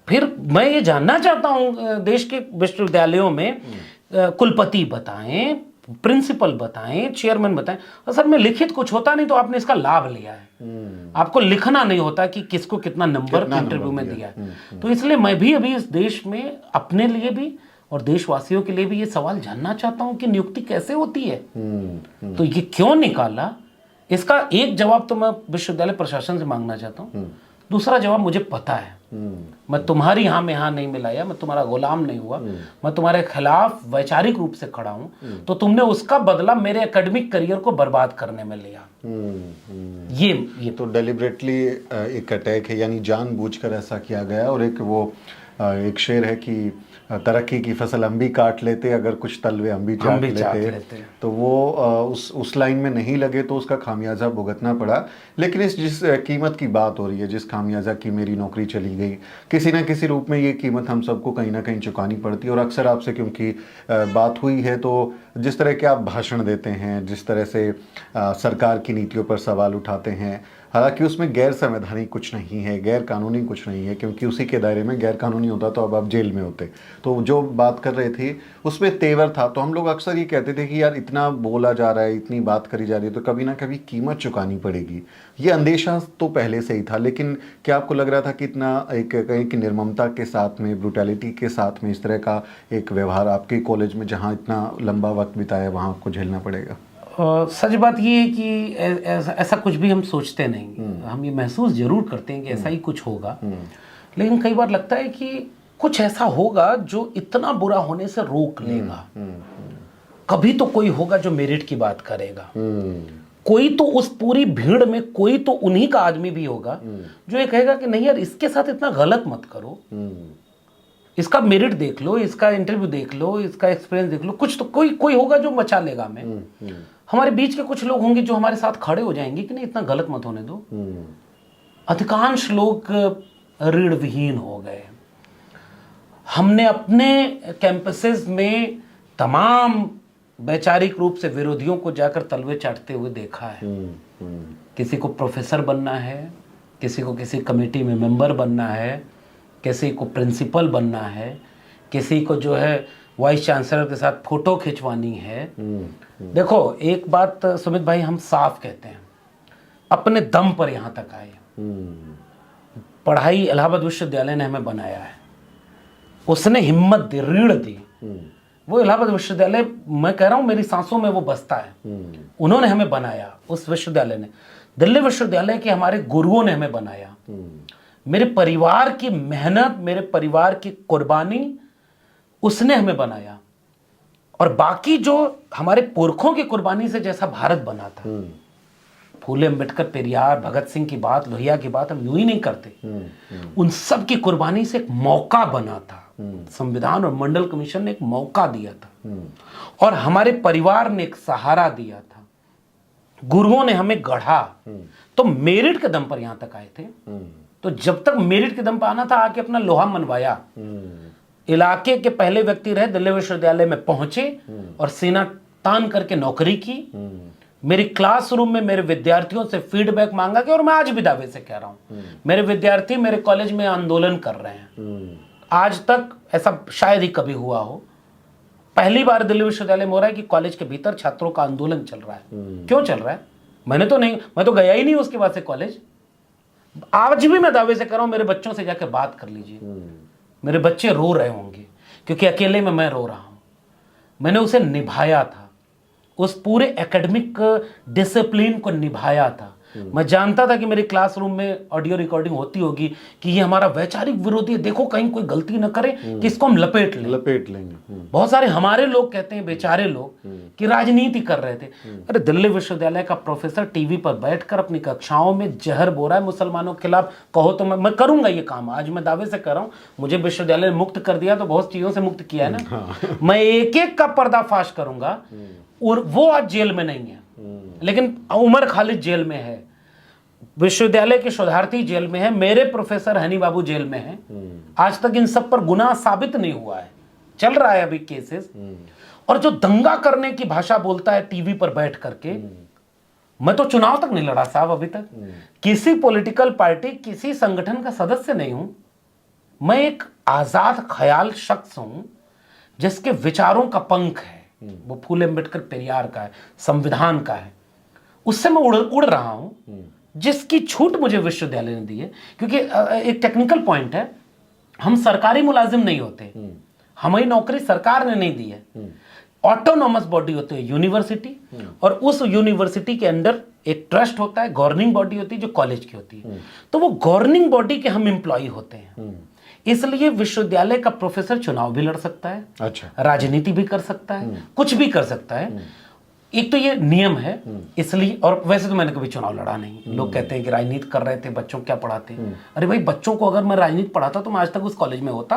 फिर मैं ये जानना चाहता हूं देश के विश्वविद्यालयों में कुलपति बताएं, प्रिंसिपल बताएं, चेयरमैन बताएं। असल में लिखित कुछ होता नहीं तो आपने इसका लाभ लिया है। आपको लिखना नहीं होता कि किसको कितना नंबर इंटरव्यू में दिया है। तो इसलिए मैं भी अभी इस देश में अपने लिए भी और देशवासियों के लिए भी ये सवाल जानना चाहता हूं कि नियुक्ति कैसे होती है, तो ये क्यों निकाला, इसका एक जवाब तो मैं विश्वविद्यालय प्रशासन से मांगना चाहता हूं। दूसरा जवाब मुझे पता है, मैं तुम्हारी यहाँ में यहाँ नहीं मिलाया, मैं तुम्हारा गुलाम नहीं हुआ, मैं तुम्हारे खिलाफ वैचारिक रूप से खड़ा हूं, तो तुमने उसका बदला मेरे एकेडमिक करियर को बर्बाद करने में लिया। ये तो डेलिबरेटली एक अटैक है, यानी जानबूझकर ऐसा किया गया। और एक शेर है कि तरक्की की फसल हम भी काट लेते, अगर कुछ तलवे हम भी चाट लेते। तो वो उस लाइन में नहीं लगे तो उसका खामियाजा भुगतना पड़ा। लेकिन जिस कीमत की बात हो रही है, जिस खामियाजा की मेरी नौकरी चली गई, किसी ना किसी रूप में ये कीमत हम सबको कहीं ना कहीं चुकानी पड़ती है। और अक्सर आपसे क्योंकि बात हुई है, तो जिस तरह के आप भाषण देते हैं, जिस तरह से सरकार की नीतियों पर सवाल उठाते हैं, हालांकि उसमें गैर संवैधानिक कुछ नहीं है, गैर कानूनी कुछ नहीं है, क्योंकि उसी के दायरे में गैर कानूनी होता तो अब आप जेल में होते। तो जो बात कर रहे थे उसमें तेवर था। तो हम लोग अक्सर ये कहते थे कि यार इतना बोला जा रहा है, इतनी बात करी जा रही है, तो कभी ना कभी कीमत चुकानी पड़ेगी। ये अंदेशा तो पहले से ही था, लेकिन क्या आपको लग रहा था कि इतना एक कहीं की निर्ममता के साथ में, ब्रुटैलिटी के साथ में इस तरह का एक व्यवहार आपके कॉलेज में, जहाँ इतना लंबा वक्त बिताया, वहाँ आपको झेलना पड़ेगा? सच बात ये है कि ऐसा कुछ भी हम सोचते नहीं। हम ये महसूस जरूर करते हैं कि ऐसा ही कुछ होगा, लेकिन कई बार लगता है कि कुछ ऐसा होगा जो इतना बुरा होने से रोक लेगा। कभी तो कोई होगा जो मेरिट की बात करेगा, कोई तो उस पूरी भीड़ में कोई तो उन्हीं का आदमी भी होगा जो ये कहेगा कि नहीं यार इसके साथ इतना गलत मत करो, इसका मेरिट देख लो, इसका इंटरव्यू देख लो, इसका एक्सपीरियंस देख लो। कुछ तो कोई होगा जो बचा लेगा हमें। हमारे बीच के कुछ लोग होंगे जो हमारे साथ खड़े हो जाएंगे कि नहीं इतना गलत मत होने दो। अधिकांश लोग ऋण विहीन हो गए। हमने अपने कैंपसेस में तमाम वैचारिक रूप से विरोधियों को जाकर तलवे चाटते हुए देखा है। किसी को प्रोफेसर बनना है, किसी को किसी कमेटी में मेंबर बनना है, किसी को प्रिंसिपल बनना है, किसी को जो है वाइस चांसलर के साथ फोटो खिंचवानी है। देखो एक बात सुमित भाई हम साफ कहते हैं, अपने दम पर यहाँ तक आए। पढ़ाई इलाहाबाद विश्वविद्यालय ने हमें बनाया है, उसने हिम्मत दी, रीढ़ दी। वो इलाहाबाद विश्वविद्यालय, मैं कह रहा हूँ मेरी सांसों में वो बसता है। उन्होंने हमें बनाया, उस विश्वविद्यालय ने। दिल्ली विश्वविद्यालय के हमारे गुरुओं ने हमें बनाया। मेरे परिवार की मेहनत, मेरे परिवार की कुर्बानी, उसने हमें बनाया। और बाकी जो हमारे पुरखों की कुर्बानी से जैसा भारत बना था, फूले अंबेडकर, पेरियार, भगत सिंह की बात, लोहिया की बात हम यूं ही नहीं करते। उन सब की कुर्बानी से एक मौका बना था। संविधान और मंडल कमीशन ने एक मौका दिया था, और हमारे परिवार ने एक सहारा दिया था। गुरुओं ने हमें गढ़ा, तो मेरिट के दम पर यहां तक आए थे। तो जब तक मेरिट के दम पर आना था, आके अपना लोहा मनवाया। इलाके के पहले व्यक्ति रहे, दिल्ली विश्वविद्यालय में पहुंचे और सीना तान करके नौकरी की। मेरी क्लासरूम में मेरे विद्यार्थियों से फीडबैक मांगा गया, और मैं आज भी दावे से कह रहा हूं मेरे विद्यार्थी मेरे कॉलेज में आंदोलन कर रहे हैं। आज तक ऐसा शायद ही कभी हुआ हो। पहली बार दिल्ली विश्वविद्यालय में हो रहा है कि कॉलेज के भीतर छात्रों का आंदोलन चल रहा है। क्यों चल रहा है? मैं तो गया ही नहीं उसके बाद से कॉलेज। आज भी मैं दावे से कर रहा हूं, मेरे बच्चों से जाकर बात कर लीजिए। मेरे बच्चे रो रहे होंगे, क्योंकि अकेले में मैं रो रहा हूं। मैंने उसे निभाया था, उस पूरे एकेडमिक डिसिप्लिन को निभाया था। मैं जानता था कि मेरे क्लासरूम में ऑडियो रिकॉर्डिंग होती होगी कि ये हमारा वैचारिक विरोधी है, देखो कहीं कोई गलती न करे कि इसको हम लपेट लेंगे। बहुत सारे हमारे लोग कहते हैं, बेचारे लोग, कि राजनीति कर रहे थे। अरे दिल्ली विश्वविद्यालय का प्रोफेसर टीवी पर बैठकर अपनी कक्षाओं में जहर बो रहा है मुसलमानों के खिलाफ। कहो तो मैं करूंगा ये काम, आज मैं दावे से कर रहा हूं। मुझे विश्वविद्यालय मुक्त कर दिया तो बहुत चीजों से मुक्त किया है ना। मैं एक एक का पर्दाफाश करूंगा। और वो आज जेल में नहीं है, लेकिन उमर खालिद जेल में है, विश्वविद्यालय के शोधार्थी जेल में है, मेरे प्रोफेसर हनी बाबू जेल में है। आज तक इन सब पर गुनाह साबित नहीं हुआ है, चल रहा है अभी केसेस। और जो दंगा करने की भाषा बोलता है टीवी पर बैठ करके, मैं तो चुनाव तक नहीं लड़ा साहब अभी तक, किसी पॉलिटिकल पार्टी, किसी संगठन का सदस्य नहीं हूं। मैं एक आजाद ख्याल शख्स हूं जिसके विचारों का पंख है, वो फूले अम्बेडकर पेरियार का है, संविधान का है। उससे मैं उड़ रहा हूं, जिसकी छूट मुझे विश्वविद्यालय ने दी है। क्योंकि एक टेक्निकल पॉइंट है, हम सरकारी मुलाजिम नहीं होते, हमारी नौकरी सरकार ने नहीं दी है। ऑटोनॉमस बॉडी होती है यूनिवर्सिटी, और उस यूनिवर्सिटी के अंदर एक ट्रस्ट होता है, गवर्निंग बॉडी होती है जो कॉलेज की होती है। तो वो गवर्निंग बॉडी के हम एम्प्लॉय होते हैं। इसलिए विश्वविद्यालय का प्रोफेसर चुनाव भी लड़ सकता है, अच्छा, राजनीति भी कर सकता है, कुछ भी कर सकता है। एक तो ये नियम है, इसलिए। और वैसे तो मैंने कभी चुनाव लड़ा नहीं। लोग कहते हैं कि राजनीति कर रहे थे, बच्चों क्या पढ़ाते। अरे भाई, बच्चों को अगर मैं राजनीति पढ़ाता तो मैं आज तक उस कॉलेज में होता।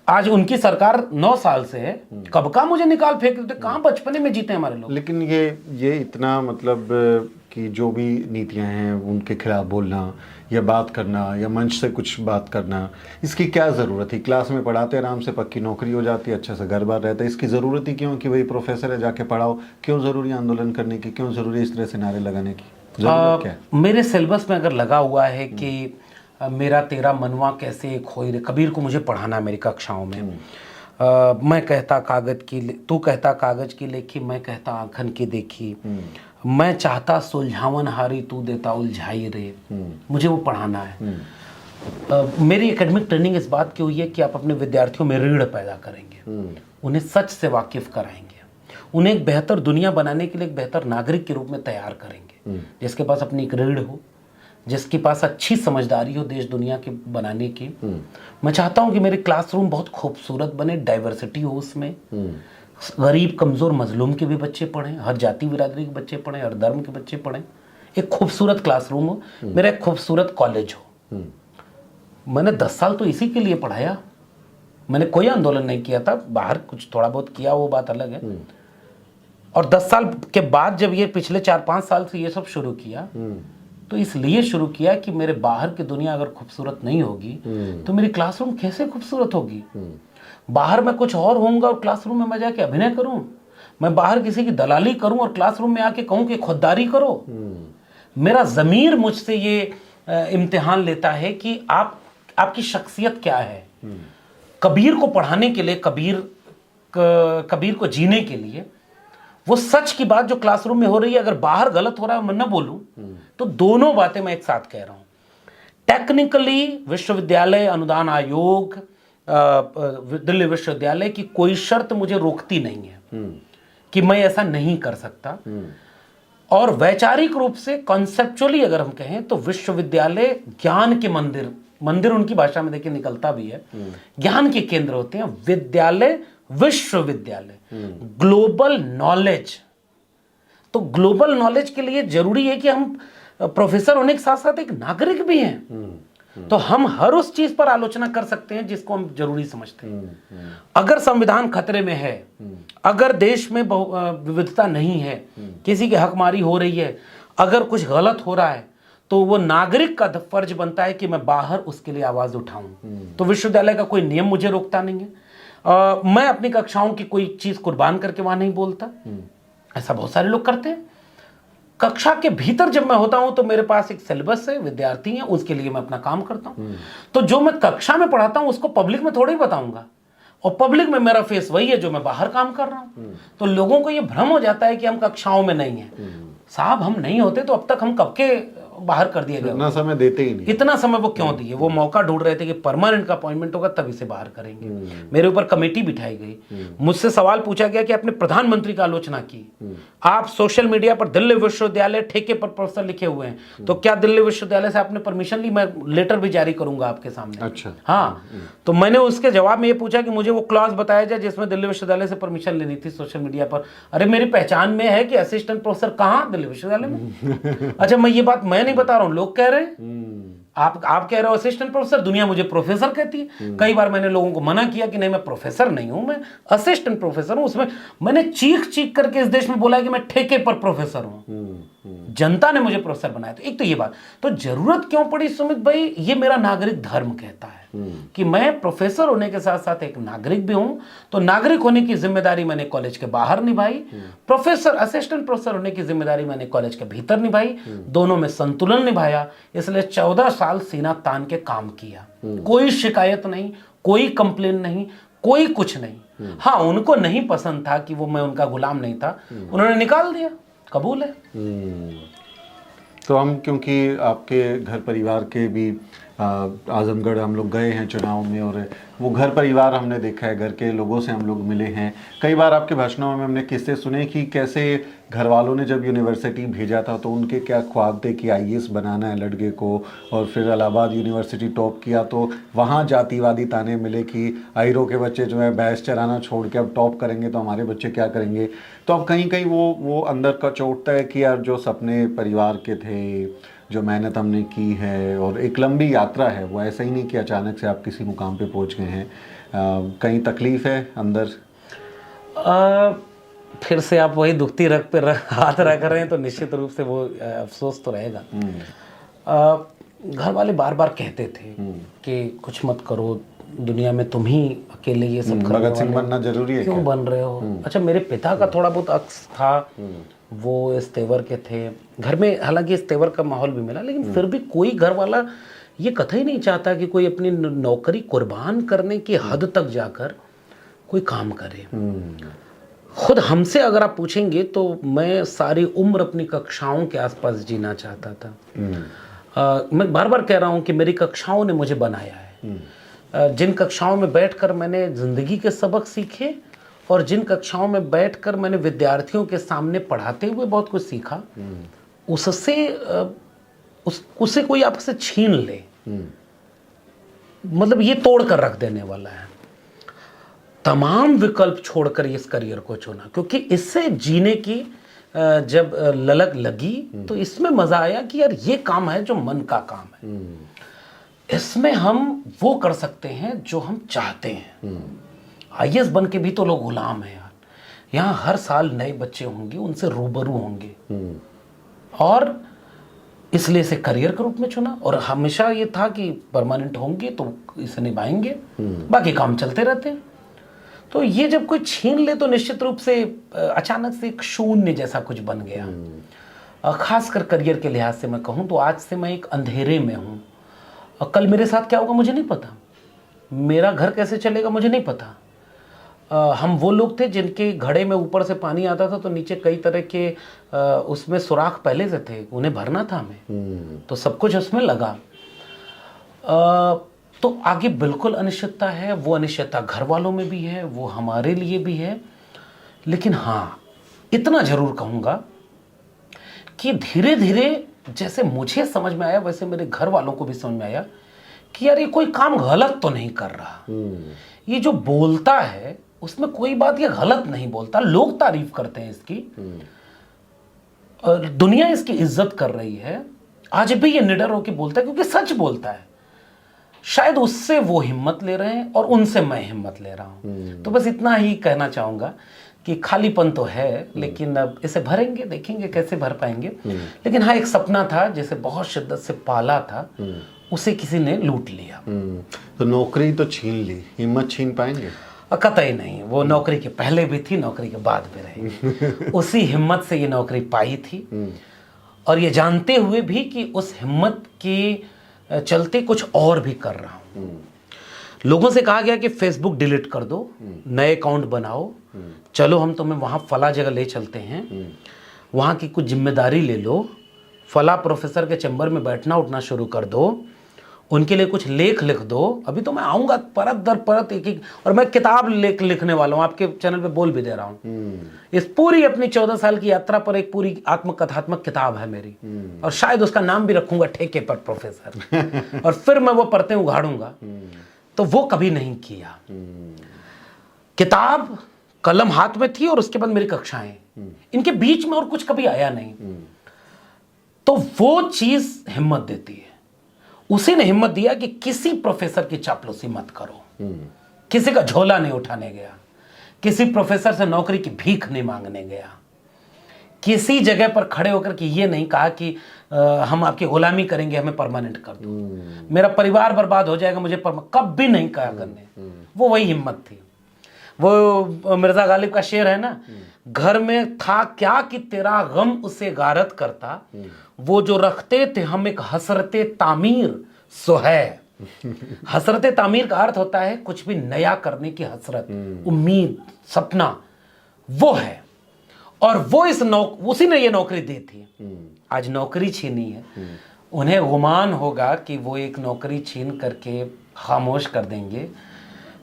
आज उनकी सरकार 9 साल से है, कब का मुझे निकाल फेंक देते। कहाँ बचपने में जीते हमारे लोग। लेकिन ये इतना मतलब कि जो भी नीतियां हैं उनके खिलाफ बोलना या बात करना या मंच से कुछ बात करना, इसकी क्या ज़रूरत है? क्लास में पढ़ाते आराम से पक्की नौकरी हो जाती है, अच्छे से घर बार रहता है। इसकी ज़रूरत ही क्यों कि वही प्रोफेसर है, जाके पढ़ाओ? क्यों ज़रूरी आंदोलन करने की, क्यों ज़रूरी इस तरह से नारे लगाने की ज़रूरत क्या है? मेरे सिलेबस में अगर लगा हुआ है कि मेरा तेरा मनवा कैसे खोई रे, कबीर को मुझे पढ़ाना मेरी कक्षाओं में। मैं कहता कागज की, तू कहता कागज की लेखी, मैं कहता आँखन की देखी, मैं चाहता सुलझावन हारी, तू देता उलझाई रे, मुझे वो पढ़ाना है। मेरी एकेडमिक ट्रेनिंग इस बात की हुई है कि आप अपने विद्यार्थियों में रीढ़ पैदा करेंगे, उन्हें सच से वाकिफ कराएंगे, उन्हें एक बेहतर दुनिया बनाने के लिए एक बेहतर नागरिक के रूप में तैयार करेंगे, जिसके पास अपनी एक रीढ़ हो, जिसके पास अच्छी समझदारी हो देश दुनिया के बनाने की। मैं चाहता हूं कि मेरे क्लासरूम बहुत खूबसूरत बने, डाइवर्सिटी हो उसमें, गरीब कमज़ोर मजलूम के भी बच्चे पढ़ें, हर जाति बिरादरी के बच्चे पढ़ें, हर धर्म के बच्चे पढ़ें, एक खूबसूरत क्लासरूम हो, मेरा एक खूबसूरत कॉलेज हो। मैंने 10 साल तो इसी के लिए पढ़ाया, मैंने कोई आंदोलन नहीं किया था, बाहर कुछ थोड़ा बहुत किया, वो बात अलग है। और 10 साल के बाद जब ये पिछले 4-5 साल से ये सब शुरू किया, तो इसलिए शुरू किया कि मेरे बाहर की दुनिया अगर खूबसूरत नहीं होगी तो मेरी क्लासरूम कैसे खूबसूरत होगी। बाहर मैं कुछ और होऊंगा और क्लासरूम में मैं जाके अभिनय करूं, मैं बाहर किसी की दलाली करूं और क्लासरूम में आके कहूं कि खुददारी करो। मेरा ज़मीर मुझसे ये इम्तिहान लेता है कि आपकी शख्सियत क्या है। कबीर को पढ़ाने के लिए, कबीर को जीने के लिए, वो सच की बात जो क्लासरूम में हो रही है, अगर बाहर गलत हो रहा है मैं न बोलूं, तो दोनों बातें मैं एक साथ कह रहा हूं। टेक्निकली विश्वविद्यालय अनुदान आयोग, दिल्ली विश्वविद्यालय की कोई शर्त मुझे रोकती नहीं है कि मैं ऐसा नहीं कर सकता। और वैचारिक रूप से, कॉन्सेप्चुअली अगर हम कहें तो विश्वविद्यालय ज्ञान के मंदिर उनकी भाषा में देखिए निकलता भी है, ज्ञान के केंद्र होते हैं। विद्यालय, विश्वविद्यालय, ग्लोबल नॉलेज। तो ग्लोबल नॉलेज के लिए जरूरी है कि हम प्रोफेसर होने के साथ साथ एक नागरिक भी हैं। तो हम हर उस चीज पर आलोचना कर सकते हैं जिसको हम जरूरी समझते हैं। अगर संविधान खतरे में है, अगर देश में विविधता नहीं है, किसी की हकमारी हो रही है, अगर कुछ गलत हो रहा है, तो वो नागरिक का फर्ज बनता है कि मैं बाहर उसके लिए आवाज उठाऊं। तो विश्वविद्यालय का कोई नियम मुझे रोकता नहीं है। मैं अपनी कक्षाओं की कोई चीज कुर्बान करके वहां नहीं बोलता, ऐसा बहुत सारे लोग करते हैं। कक्षा के भीतर जब मैं होता हूं तो मेरे पास एक सिलेबस है, विद्यार्थी हैं, उसके लिए मैं अपना काम करता हूं। तो जो मैं कक्षा में पढ़ाता हूं उसको पब्लिक में थोड़ा ही बताऊंगा, और पब्लिक में मेरा फेस वही है जो मैं बाहर काम कर रहा हूं। तो लोगों को यह भ्रम हो जाता है कि हम कक्षाओं में नहीं है। साहब, हम नहीं होते तो अब तक हम कब के बाहर कर दिए गए। इतना समय देते ही नहीं। इतना समय वो क्यों दिए? वो मौका ढूंढ रहे थे कि परमानेंट का अपॉइंटमेंट होगा तभी से बाहर करेंगे। मेरे ऊपर कमेटी बिठाई गई, मुझसे सवाल पूछा गया कि आपने प्रधानमंत्री का आलोचना की। आप सोशल मीडिया पर दिल्ली विश्वविद्यालय ठेके पर प्रोफेसर लिखे हुए हैं, तो क्या दिल्ली विश्वविद्यालय से आपने परमिशन ली? मैं लेटर भी जारी करूंगा आपके सामने। अच्छा। हाँ, तो मैंने उसके जवाब में ये पूछा कि मुझे वो क्लॉज बताया जाए जिसमें दिल्ली विश्वविद्यालय से परमिशन लेनी थी सोशल मीडिया पर। अरे मेरी पहचान में है कि असिस्टेंट प्रोफेसर कहाँ? दिल्ली विश्वविद्यालय में। अच्छा, मैं ये बात मैं नहीं बता रहा हूँ, लोग कह रहे हैं। आप कह रहे हो असिस्टेंट प्रोफेसर, दुनिया मुझे प्रोफेसर कहती है। कई बार मैंने लोगों को मना किया कि नहीं, मैं प्रोफेसर नहीं हूं, मैं असिस्टेंट प्रोफेसर हूं। उसमें मैंने चीख चीख करके इस देश में बोला कि मैं ठेके पर प्रोफेसर हूं। जनता ने मुझे प्रोफेसर बनाया। तो एक तो ये बात, तो जरूरत क्यों पड़ी सुमित भाई? ये मेरा नागरिक धर्म कहता है कि मैं प्रोफेसर होने के साथ साथ एक नागरिक भी हूं। तो नागरिक होने की जिम्मेदारी मैंने कॉलेज के बाहर निभाई, प्रोफेसर असिस्टेंट प्रोफेसर होने की जिम्मेदारी मैंने कॉलेज के भीतर निभाई। दोनों में संतुलन निभाया, इसलिए 14 साल सीना तान के काम किया। कोई शिकायत नहीं, कोई कंप्लेन नहीं, कोई कुछ नहीं। हाँ, उनको नहीं पसंद था कि वो मैं उनका गुलाम नहीं था, उन्होंने निकाल दिया, कबूल है। तो हम, क्योंकि आपके घर परिवार के भी आजमगढ़ हम लोग गए हैं चुनाव में, और वो घर परिवार हमने देखा है, घर के लोगों से हम लोग मिले हैं। कई बार आपके भाषणों में हमने किस्से सुने कि कैसे घर वालों ने जब यूनिवर्सिटी भेजा था तो उनके क्या ख्वाब थे कि आईएएस बनाना है लड़के को, और फिर इलाहाबाद यूनिवर्सिटी टॉप किया तो वहाँ जातिवादी ताने मिले कि आयरों के बच्चे जो है भैंस चराना छोड़ के अब टॉप करेंगे तो हमारे बच्चे क्या करेंगे। तो अब कहीं कहीं वो अंदर का चोटता है कि यार जो सपने परिवार के थे, जो मेहनत हमने की है और एक लंबी यात्रा है, वो ऐसा ही नहीं कि अचानक से आप किसी मुकाम पे पहुंच गए हैं। कहीं तकलीफ है अंदर? फिर से आप वही दुखती रग पे हाथ रख रहे हैं, तो निश्चित रूप से वो अफसोस तो रहेगा। घर वाले बार बार कहते थे कि कुछ मत करो, दुनिया में तुम ही अकेले ये सब करने भगत सिंह वाले, बनना जरूरी है, क्यों बन रहे हो? अच्छा, मेरे पिता का थोड़ा बहुत अक्स था, वो इस तेवर के थे घर में, हालांकि इस तेवर का माहौल भी मिला, लेकिन फिर भी कोई घर वाला ये कतई नहीं चाहता कि कोई अपनी नौकरी कुर्बान करने की हद तक जाकर कोई काम करे। खुद हमसे अगर आप पूछेंगे तो मैं सारी उम्र अपनी कक्षाओं के आसपास जीना चाहता था। मैं बार बार कह रहा हूँ कि मेरी कक्षाओं ने मुझे बनाया है। जिन कक्षाओं में बैठकर मैंने जिंदगी के सबक सीखे और जिन कक्षाओं में बैठकर मैंने विद्यार्थियों के सामने पढ़ाते हुए बहुत कुछ सीखा, उससे कोई आपसे छीन ले, मतलब ये तोड़ कर रख देने वाला है। तमाम विकल्प छोड़कर इस करियर को चुना, क्योंकि इससे जीने की जब ललक लगी तो इसमें मजा आया कि यार ये काम है जो मन का काम है, इसमें हम वो कर सकते हैं जो हम चाहते हैं। आईएएस बन के भी तो लोग गुलाम हैं यार। यहाँ हर साल नए बच्चे होंगे, उनसे रूबरू होंगे, और इसलिए इसे करियर के रूप में चुना। और हमेशा ये था कि परमानेंट होंगे तो इसे निभाएंगे, बाकी काम चलते रहते हैं। तो ये जब कोई छीन ले तो निश्चित रूप से अचानक से एक शून्य जैसा कुछ बन गया। खासकर करियर के लिहाज से मैं कहूँ तो आज से मैं एक अंधेरे में हूँ, और कल मेरे साथ क्या होगा मुझे नहीं पता, मेरा घर कैसे चलेगा मुझे नहीं पता। हम वो लोग थे जिनके घड़े में ऊपर से पानी आता था तो नीचे कई तरह के उसमें सुराख पहले से थे, उन्हें भरना था हमें, तो सब कुछ उसमें लगा। तो आगे बिल्कुल अनिश्चितता है, वो अनिश्चितता घर वालों में भी है, वो हमारे लिए भी है। लेकिन हाँ, इतना जरूर कहूँगा कि धीरे धीरे जैसे मुझे समझ में आया वैसे मेरे घर वालों को भी समझ में आया कि यार ये कोई काम गलत तो नहीं कर रहा। ये जो बोलता है उसमें कोई बात ये गलत नहीं बोलता, लोग तारीफ करते हैं इसकी, और दुनिया इसकी इज्जत कर रही है। आज भी ये निडर होकर बोलता है क्योंकि सच बोलता है। शायद उससे वो हिम्मत ले रहे हैं और उनसे मैं हिम्मत ले रहा हूं। तो बस इतना ही कहना चाहूंगा कि खालीपन तो है, लेकिन अब इसे भरेंगे, देखेंगे कैसे भर पाएंगे। लेकिन हाँ, एक सपना था जिसे बहुत शिद्दत से पाला था, उसे किसी ने लूट लिया। तो नौकरी तो छीन ली, हिम्मत छीन पाएंगे? कतई नहीं, वो नौकरी के पहले भी थी, नौकरी के बाद भी रही। उसी हिम्मत से ये नौकरी पाई थी, और ये जानते हुए भी कि उस हिम्मत के चलते कुछ और भी कर रहा हूं। लोगों से कहा गया कि फेसबुक डिलीट कर दो, नए अकाउंट बनाओ, चलो हम तुम्हें वहां फला जगह ले चलते हैं, वहां की कुछ जिम्मेदारी ले लो, फला प्रोफेसर के चैम्बर में बैठना उठना शुरू कर दो, उनके लिए कुछ लेख लिख दो। अभी तो मैं आऊँगा परत दर परत एक एक, और मैं किताब लिखने वाला हूँ, आपके चैनल पे बोल भी दे रहा हूँ। इस पूरी अपनी 14 साल की यात्रा पर एक पूरी आत्मकथात्मक किताब है मेरी, और शायद उसका नाम भी रखूंगा ठेके पर प्रोफेसर। और फिर मैं वो परतें उघाड़ूंगा। तो वो कभी नहीं किया। किताब कलम हाथ में थी और उसके बाद मेरी कक्षाएं, इनके बीच में और कुछ कभी आया नहीं। तो वो चीज हिम्मत देती है। उसी ने हिम्मत दिया कि किसी प्रोफेसर की चापलूसी मत करो, किसी का झोला नहीं उठाने गया, किसी प्रोफेसर से नौकरी की भीख नहीं मांगने गया, किसी जगह पर खड़े होकर के ये नहीं कहा कि हम आपकी गुलामी करेंगे, हमें परमानेंट कर दो, मेरा परिवार बर्बाद हो जाएगा, मुझे कभी नहीं कहा करने। वो वही हिम्मत थी। वो मिर्जा गालिब का शेर है ना, घर में था क्या कि तेरा गम उसे गारत करता, वो जो रखते थे हम एक हसरते तामीर सो है। हसरते तामीर का अर्थ होता है कुछ भी नया करने की हसरत, उम्मीद, सपना, वो है। और वो उसी ने ये नौकरी दी थी। आज नौकरी छीनी है। उन्हें गुमान होगा कि वो एक नौकरी छीन करके खामोश कर देंगे।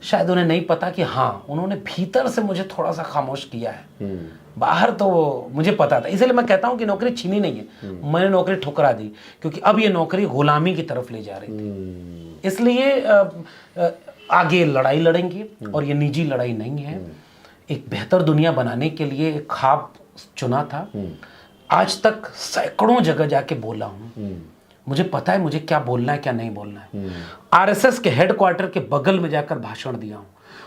शायद उन्हें नहीं पता कि हाँ, उन्होंने भीतर से मुझे थोड़ा सा खामोश किया है। बाहर तो मुझे पता था। इसलिए मैं कहता हूं कि नौकरी छीनी नहीं है, मैंने नौकरी ठुकरा दी, क्योंकि अब ये नौकरी गुलामी की तरफ ले जा रही थी। इसलिए आगे लड़ाई लड़ेंगे, और ये निजी लड़ाई नहीं है। एक बेहतर दुनिया बनाने के लिए एक ख्वाब चुना था। आज तक सैकड़ों जगह जाके बोला हूं। मुझे पता है मुझे क्या बोलना है, क्या नहीं बोलना है। आरएसएस के हेडक्वार्टर के बगल में जाकर भाषण दिया हूं,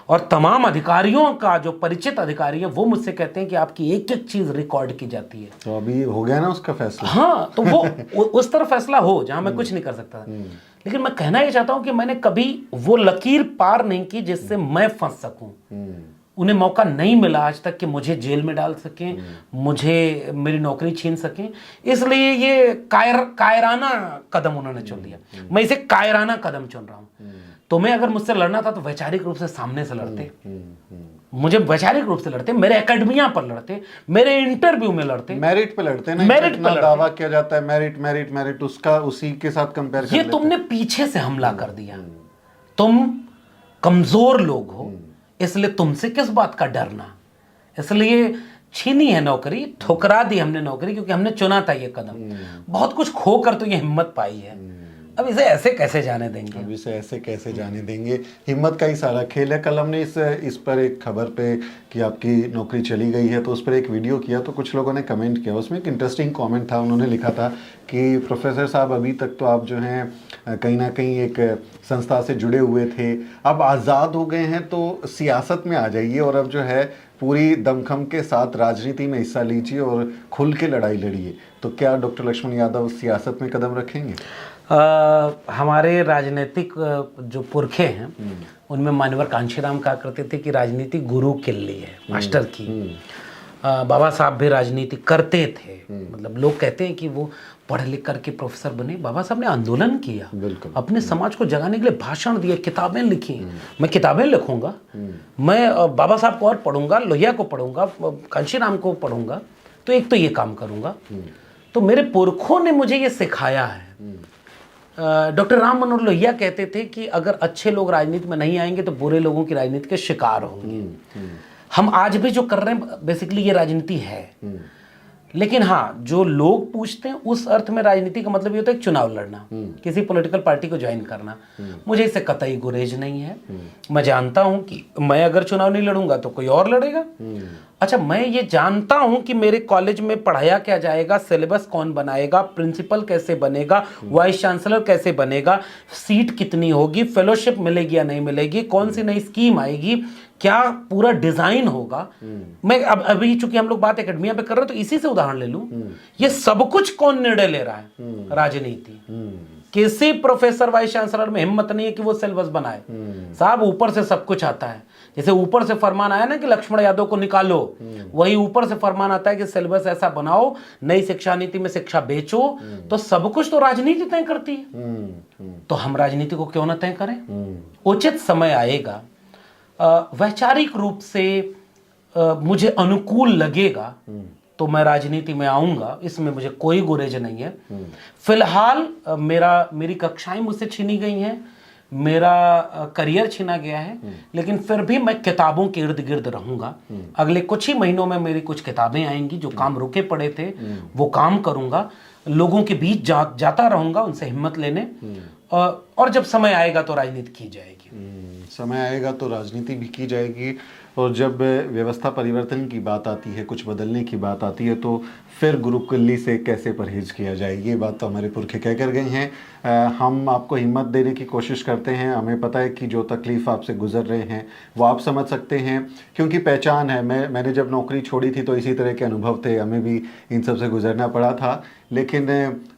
और तमाम अधिकारियों का, जो परिचित अधिकारी हैं, वो मुझसे कहते हैं कि आपकी एक एक चीज रिकॉर्ड की जाती है। तो अभी हो गया ना उसका फैसला? हाँ, तो वो उस तरह फैसला हो जहां मैं कुछ नहीं कर सकता। लेकिन मैं कहना ये चाहता हूं कि मैंने कभी वो लकीर पार नहीं की जिससे मैं फंस सकूं। उन्हें मौका नहीं मिला आज तक कि मुझे जेल में डाल सकें, मुझे मेरी नौकरी छीन सकें। इसलिए ये कायराना कदम उन्होंने चुन लिया। मैं इसे कायराना कदम चुन रहा हूं। तुम्हें अगर मुझसे लड़ना था तो वैचारिक रूप से सामने से लड़ते, मुझे वैचारिक रूप से लड़ते, मेरे एकेडमिया पर लड़ते, मेरे इंटरव्यू में लड़ते, मेरिट पे लड़ते ना। मेरिट पे दावा किया जाता है मेरिट मेरिट मेरिट, उसका उसी के साथ कंपेयर कर ये तुमने पीछे से हमला कर दिया। तुम कमजोर लोग हो, इसलिए तुमसे किस बात का डरना। इसलिए छीनी है नौकरी, ठुकरा दी हमने नौकरी, क्योंकि हमने चुना था ये कदम। बहुत कुछ खोकर तो ये हिम्मत पाई है। अब इसे ऐसे कैसे जाने देंगे? अब इसे ऐसे कैसे जाने देंगे? हिम्मत का ही सारा खेल है। कल हमने इस पर एक खबर पे कि आपकी नौकरी चली गई है, तो उस पर एक वीडियो किया, तो कुछ लोगों ने कमेंट किया। उसमें एक इंटरेस्टिंग कमेंट था। उन्होंने लिखा था कि प्रोफेसर साहब, अभी तक तो आप जो हैं कहीं ना कहीं एक संस्था से जुड़े हुए थे, अब आज़ाद हो गए हैं तो सियासत में आ जाइए, और अब जो है पूरी दमखम के साथ राजनीति में हिस्सा लीजिए और खुल के लड़ाई लड़िए। तो क्या डॉक्टर लक्ष्मण यादव सियासत में कदम रखेंगे? हमारे राजनीतिक जो पुरखे हैं, उनमें मान्यवर कांशीराम कहा करते थे कि राजनीति गुरु किल्ली है, मास्टर की। बाबा साहब भी राजनीति करते थे। मतलब लोग कहते हैं कि वो पढ़ लिख करके प्रोफेसर बने। बाबा साहब ने आंदोलन किया, अपने समाज को जगाने के लिए भाषण दिए, किताबें लिखी। मैं किताबें लिखूंगा, मैं बाबा साहब को और पढ़ूंगा, लोहिया को पढ़ूंगा, कांशीराम को पढ़ूंगा, तो एक तो ये काम करूंगा। तो मेरे पुरखों ने मुझे ये सिखाया है। डॉक्टर राम मनोहर लोहिया कहते थे कि अगर अच्छे लोग राजनीति में नहीं आएंगे तो बुरे लोगों की राजनीति के शिकार होंगे। हम आज भी जो कर रहे हैं बेसिकली ये राजनीति है। लेकिन हाँ, जो लोग पूछते हैं उस अर्थ में राजनीति का मतलब ये होता है चुनाव लड़ना, किसी पॉलिटिकल पार्टी को ज्वाइन करना। मुझे इससे कतई गुरेज नहीं है। मैं जानता हूं कि मैं अगर चुनाव नहीं लड़ूंगा तो कोई और लड़ेगा। अच्छा, मैं ये जानता हूं कि मेरे कॉलेज में पढ़ाया क्या जाएगा, सिलेबस कौन बनाएगा, प्रिंसिपल कैसे बनेगा, वाइस चांसलर कैसे बनेगा, सीट कितनी होगी, फेलोशिप मिलेगी या नहीं मिलेगी, कौन सी नई स्कीम आएगी, क्या पूरा डिजाइन होगा। मैं अब अभी चूंकि हम लोग बात एकेडमिया पे कर रहे हैं तो इसी से उदाहरण ले लूं। ये सब कुछ कौन निर्णय ले रहा है? राजनीति। किसी प्रोफेसर वाइस चांसलर में हिम्मत नहीं है कि वो सिलेबस बनाए। साहब, ऊपर से सब कुछ आता है। जैसे ऊपर से फरमान आया ना कि लक्ष्मण यादव को निकालो, वही ऊपर से फरमान आता है कि सिलेबस ऐसा बनाओ, नई शिक्षा नीति में शिक्षा बेचो। तो सब कुछ तो राजनीति तय करती है। तो हम राजनीति को क्यों ना तय करें? उचित समय आएगा, वैचारिक रूप से मुझे अनुकूल लगेगा तो मैं राजनीति में आऊंगा, इसमें मुझे कोई गुरेज नहीं है। फिलहाल मेरी कक्षाएं मुझसे छीनी गई हैं, मेरा करियर छीना गया है, लेकिन फिर भी मैं किताबों के इर्द गिर्द रहूंगा। अगले कुछ ही महीनों में मेरी कुछ किताबें आएंगी, जो काम रुके पड़े थे वो काम करूंगा, लोगों के बीच जाता रहूंगा उनसे हिम्मत लेने, और जब समय आएगा तो राजनीति की जाएगी। समय आएगा तो राजनीति भी की जाएगी, और जब व्यवस्था परिवर्तन की बात आती है, कुछ बदलने की बात आती है, तो फिर गुरुकुल्ली से कैसे परहेज किया जाए, ये बात तो हमारे पुरखे कह कर गए हैं। हम आपको हिम्मत देने की कोशिश करते हैं। हमें पता है कि जो तकलीफ़ आपसे गुजर रहे हैं वो आप समझ सकते हैं, क्योंकि पहचान है। मैंने जब नौकरी छोड़ी थी तो इसी तरह के अनुभव थे, हमें भी इन सब से गुजरना पड़ा था। लेकिन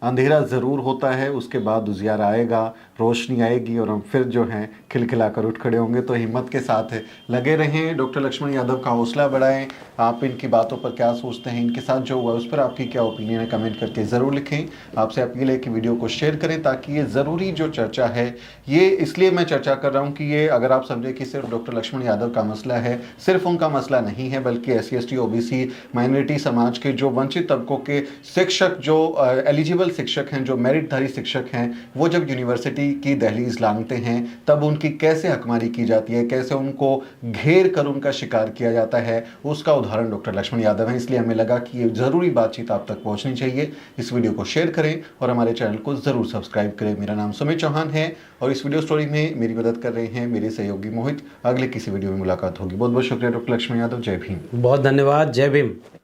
अंधेरा ज़रूर होता है, उसके बाद उजियारा आएगा, रोशनी आएगी, और हम फिर जो हैं खिलखिला कर उठ खड़े होंगे। तो हिम्मत के साथ लगे रहें। डॉक्टर लक्ष्मण यादव का हौसला बढ़ाएं। आप इनकी बातों पर क्या सोचते हैं, इनके साथ जो हुआ उस पर आपकी क्या ओपिनियन है, कमेंट करके ज़रूर लिखें। आपसे अपील है कि वीडियो को शेयर करें, ताकि ये ज़रूरी जो चर्चा है, ये इसलिए मैं चर्चा कर रहा हूँ कि ये अगर आप समझे कि सिर्फ डॉक्टर लक्ष्मण यादव का मसला है, सिर्फ उनका मसला नहीं है, बल्कि SC ST OBC माइनॉरिटी समाज के जो वंचित तबकों के शिक्षक, जो एलिजिबल शिक्षक हैं, जो मेरिटधारी शिक्षक हैं, वो जब यूनिवर्सिटी की दहलीज लांघते हैं तब उनकी कैसे हकमारी की जाती है, कैसे उनको घेर कर उनका शिकार किया जाता है, उसका उदाहरण डॉक्टर लक्ष्मण यादव हैं। इसलिए हमें लगा कि ये ज़रूरी बातचीत आप तक पहुंचनी चाहिए। इस वीडियो को शेयर करें और हमारे चैनल को ज़रूर सब्सक्राइब करें। मेरा नाम सुमित चौहान है और इस वीडियो स्टोरी में मेरी मदद कर रहे हैं मेरे सहयोगी मोहित। अगले किसी वीडियो में मुलाकात होगी। बहुत बहुत शुक्रिया डॉक्टर लक्ष्मण यादव। जय भीम। बहुत धन्यवाद। जय भीम।